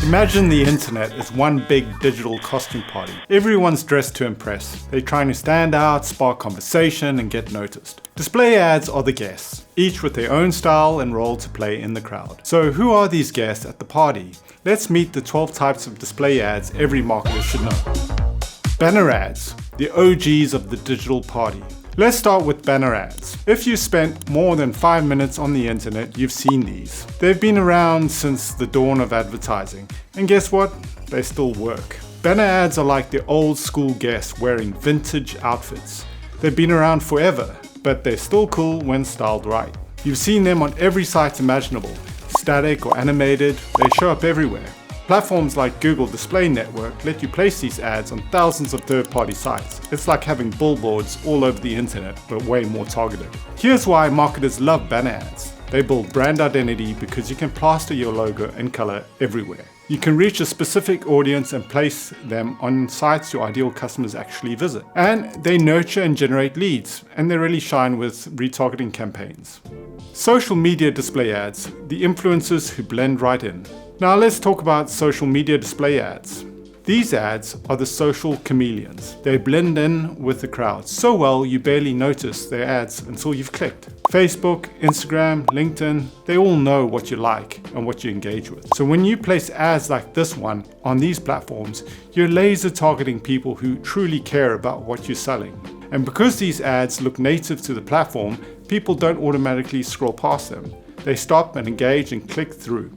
Imagine the internet as one big digital costume party. Everyone's dressed to impress. They're trying to stand out, spark conversation, and get noticed. Display ads are the guests, each with their own style and role to play in the crowd. So who are these guests at the party? Let's meet the 12 types of display ads every marketer should know. Banner ads, the OGs of the digital party. Let's start with banner ads. If you spent more than 5 minutes on the internet, you've seen these. They've been around since the dawn of advertising. And guess what? They still work. Banner ads are like the old school guests wearing vintage outfits. They've been around forever, but they're still cool when styled right. You've seen them on every site imaginable. Static or animated, they show up everywhere. Platforms like Google Display Network let you place these ads on thousands of third-party sites. It's like having billboards all over the internet, but way more targeted. Here's why marketers love banner ads. They build brand identity because you can plaster your logo and color everywhere. You can reach a specific audience and place them on sites your ideal customers actually visit. And they nurture and generate leads, and they really shine with retargeting campaigns. Social media display ads, the influencers who blend right in. Now let's talk about social media display ads. These ads are the social chameleons. They blend in with the crowd so well you barely notice their ads until you've clicked. Facebook, Instagram, LinkedIn, they all know what you like and what you engage with. So when you place ads like this one on these platforms, you're laser targeting people who truly care about what you're selling. And because these ads look native to the platform, people don't automatically scroll past them. They stop and engage and click through.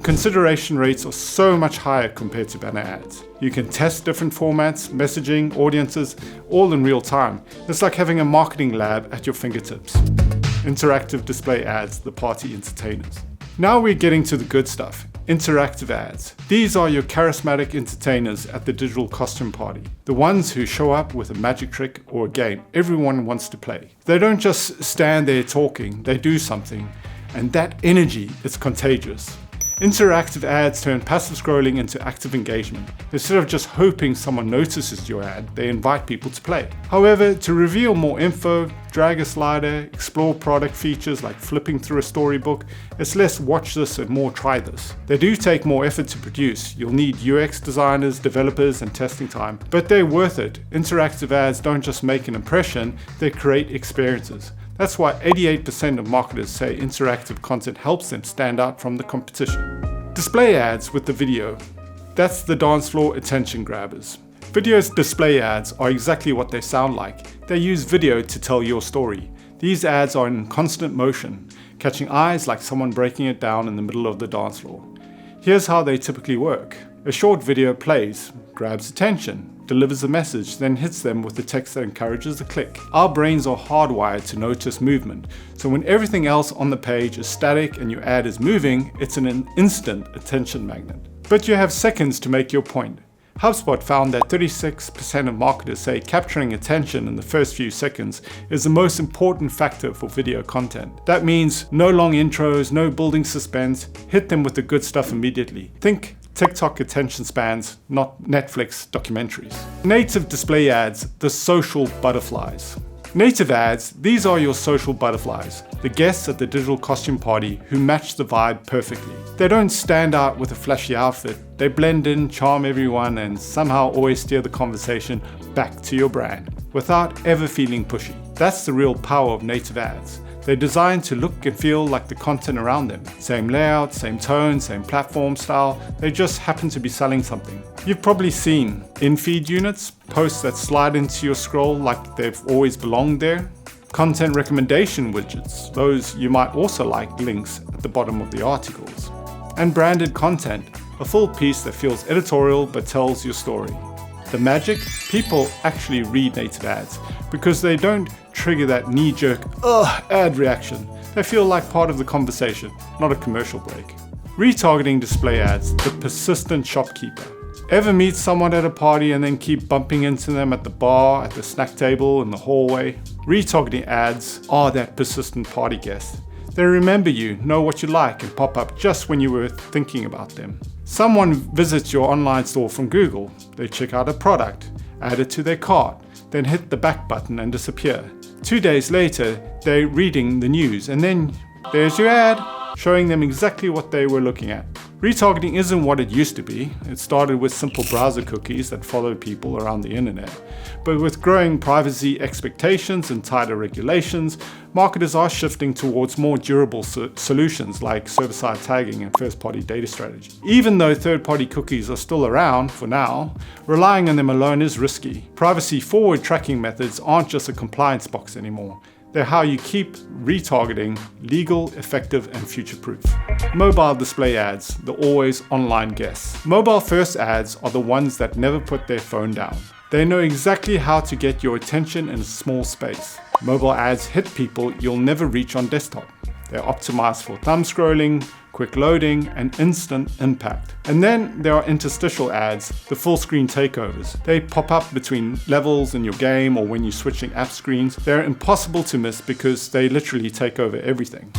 Consideration rates are so much higher compared to banner ads. You can test different formats, messaging, audiences, all in real time. It's like having a marketing lab at your fingertips. Interactive display ads, the party entertainers. Now we're getting to the good stuff. Interactive ads. These are your charismatic entertainers at the digital costume party. The ones who show up with a magic trick or a game everyone wants to play. They don't just stand there talking, they do something. And that energy is contagious. Interactive ads turn passive scrolling into active engagement. Instead of just hoping someone notices your ad, they invite people to play. However, to reveal more info, drag a slider, explore product features like flipping through a storybook, it's less watch this and more try this. They do take more effort to produce. You'll need UX designers, developers, and testing time, but they're worth it. Interactive ads don't just make an impression, they create experiences. That's why 88% of marketers say interactive content helps them stand out from the competition. Display ads with the video. That's the dance floor attention grabbers. Video display ads are exactly what they sound like. They use video to tell your story. These ads are in constant motion, catching eyes like someone breaking it down in the middle of the dance floor. Here's how they typically work. A short video plays, grabs attention, delivers a message, then hits them with the text that encourages a click. Our brains are hardwired to notice movement, so when everything else on the page is static and your ad is moving, it's an instant attention magnet. But you have seconds to make your point. HubSpot found that 36% of marketers say capturing attention in the first few seconds is the most important factor for video content. That means no long intros, no building suspense, hit them with the good stuff immediately. Think TikTok attention spans, not Netflix documentaries. Native display ads, the social butterflies. Native ads, these are your social butterflies, the guests at the digital costume party who match the vibe perfectly. They don't stand out with a flashy outfit, they blend in, charm everyone, and somehow always steer the conversation back to your brand, without ever feeling pushy. That's the real power of native ads. They're designed to look and feel like the content around them. Same layout, same tone, same platform style, they just happen to be selling something. You've probably seen in-feed units, posts that slide into your scroll like they've always belonged there. Content recommendation widgets, those you might also like links at the bottom of the articles. And branded content, a full piece that feels editorial but tells your story. The magic? People actually read native ads because they don't trigger that knee-jerk ad reaction. They feel like part of the conversation, not a commercial break. Retargeting display ads, the persistent shopkeeper. Ever meet someone at a party and then keep bumping into them at the bar, at the snack table, in the hallway? Retargeting ads are that persistent party guest. They remember you, know what you like, and pop up just when you were thinking about them. Someone visits your online store from Google. They check out a product, add it to their cart, then hit the back button and disappear. 2 days later, they're reading the news, and then there's your ad, showing them exactly what they were looking at. Retargeting isn't what it used to be. It started with simple browser cookies that followed people around the internet. But with growing privacy expectations and tighter regulations, marketers are shifting towards more durable solutions like server-side tagging and first-party data strategy. Even though third-party cookies are still around for now, relying on them alone is risky. Privacy-forward tracking methods aren't just a compliance box anymore. They're how you keep retargeting legal, effective, and future-proof. Mobile display ads, the always online guess. Mobile-first ads are the ones that never put their phone down. They know exactly how to get your attention in a small space. Mobile ads hit people you'll never reach on desktop. They're optimized for thumb scrolling, quick loading, and instant impact. And then there are interstitial ads, the full screen takeovers. They pop up between levels in your game or when you're switching app screens. They're impossible to miss because they literally take over everything.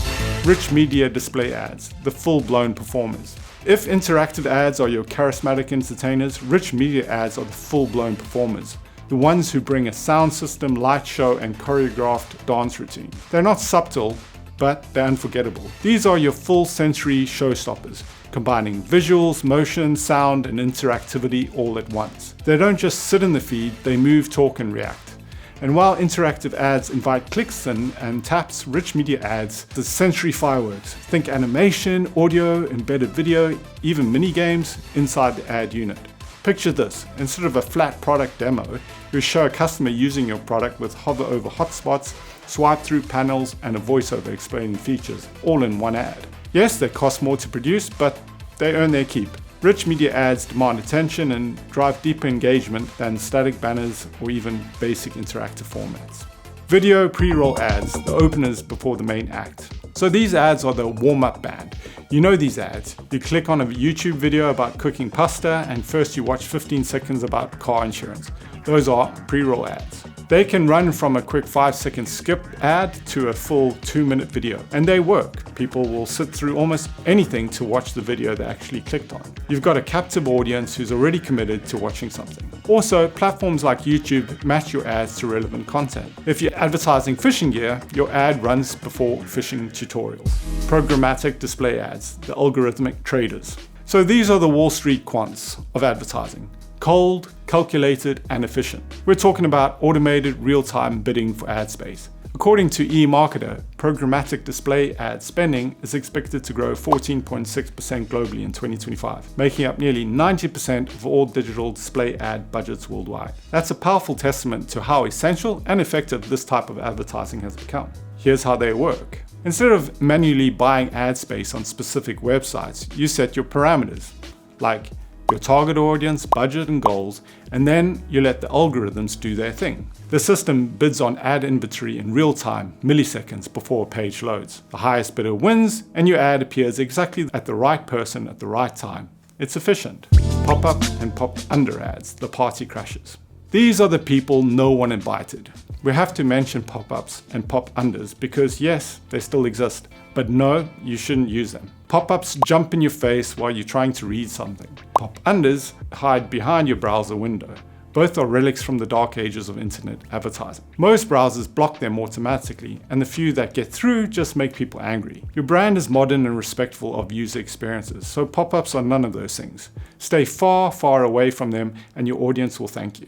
Rich media display ads, the full-blown performers. If interactive ads are your charismatic entertainers, rich media ads are the full-blown performers. The ones who bring a sound system, light show, and choreographed dance routine. They're not subtle, but they're unforgettable. These are your full sensory showstoppers, combining visuals, motion, sound, and interactivity all at once. They don't just sit in the feed, they move, talk, and react. And while interactive ads invite clicks and taps, rich media ads, the sensory fireworks. Think animation, audio, embedded video, even mini games inside the ad unit. Picture this, instead of a flat product demo, you show a customer using your product with hover over hotspots, swipe through panels, and a voiceover explaining features, all in one ad. Yes, they cost more to produce, but they earn their keep. Rich media ads demand attention and drive deeper engagement than static banners or even basic interactive formats. Video pre-roll ads, the openers before the main act. So these ads are the warm-up band. You know these ads. You click on a YouTube video about cooking pasta and first you watch 15 seconds about car insurance. Those are pre-roll ads. They can run from a quick 5-second skip ad to a full 2-minute video, and they work. People will sit through almost anything to watch the video they actually clicked on. You've got a captive audience who's already committed to watching something. Also, platforms like YouTube match your ads to relevant content. If you're advertising fishing gear, your ad runs before fishing tutorials. Programmatic display ads, the algorithmic traders. So these are the Wall Street quants of advertising. Cold, calculated, and efficient. We're talking about automated real-time bidding for ad space. According to eMarketer, programmatic display ad spending is expected to grow 14.6% globally in 2025, making up nearly 90% of all digital display ad budgets worldwide. That's a powerful testament to how essential and effective this type of advertising has become. Here's how they work. Instead of manually buying ad space on specific websites, you set your parameters, like your target audience, budget, and goals, and then you let the algorithms do their thing. The system bids on ad inventory in real time, milliseconds before a page loads. The highest bidder wins, and your ad appears exactly at the right person at the right time. It's efficient. Pop-up and pop-under ads, the party crashers. These are the people no one invited. We have to mention pop-ups and pop-unders because yes, they still exist, but no, you shouldn't use them. Pop-ups jump in your face while you're trying to read something. Pop-unders hide behind your browser window. Both are relics from the dark ages of internet advertising. Most browsers block them automatically, and the few that get through just make people angry. Your brand is modern and respectful of user experiences, so pop-ups are none of those things. Stay far, far away from them, and your audience will thank you.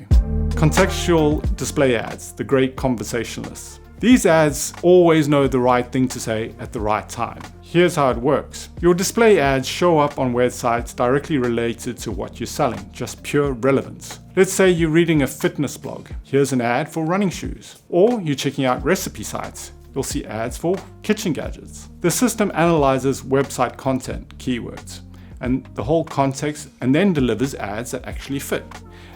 Contextual display ads, the great conversationalists. These ads always know the right thing to say at the right time. Here's how it works. Your display ads show up on websites directly related to what you're selling, just pure relevance. Let's say you're reading a fitness blog. Here's an ad for running shoes. Or you're checking out recipe sites. You'll see ads for kitchen gadgets. The system analyzes website content, keywords, and the whole context, and then delivers ads that actually fit.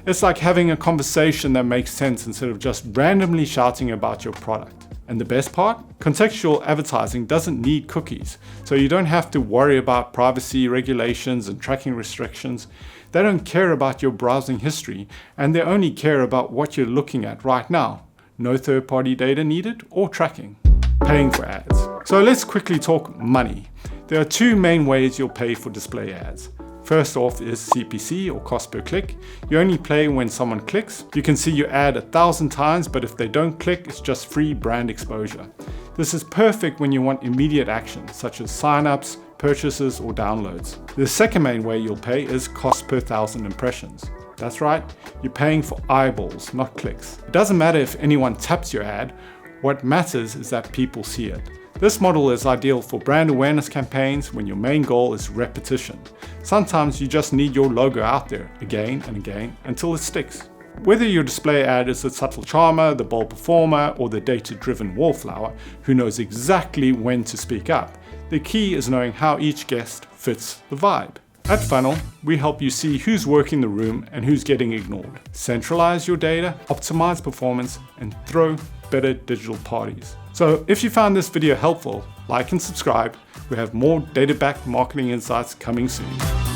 It's like having a conversation that makes sense instead of just randomly shouting about your product. And the best part? Contextual advertising doesn't need cookies, so you don't have to worry about privacy regulations and tracking restrictions. They don't care about your browsing history, and they only care about what you're looking at right now. No third-party data needed or tracking. Paying for ads. So let's quickly talk money. There are two main ways you'll pay for display ads. First off is CPC, or cost per click. You only pay when someone clicks. You can see your ad 1,000 times, but if they don't click, it's just free brand exposure. This is perfect when you want immediate action, such as signups, purchases, or downloads. The second main way you'll pay is cost per 1,000 impressions. That's right, you're paying for eyeballs, not clicks. It doesn't matter if anyone taps your ad, what matters is that people see it. This model is ideal for brand awareness campaigns when your main goal is repetition. Sometimes you just need your logo out there again and again until it sticks. Whether your display ad is the subtle charmer, the bold performer, or the data-driven wallflower who knows exactly when to speak up, the key is knowing how each guest fits the vibe. At Funnel, we help you see who's working the room and who's getting ignored. Centralize your data, optimize performance, and throw better digital parties. So if you found this video helpful, like and subscribe. We have more data-backed marketing insights coming soon.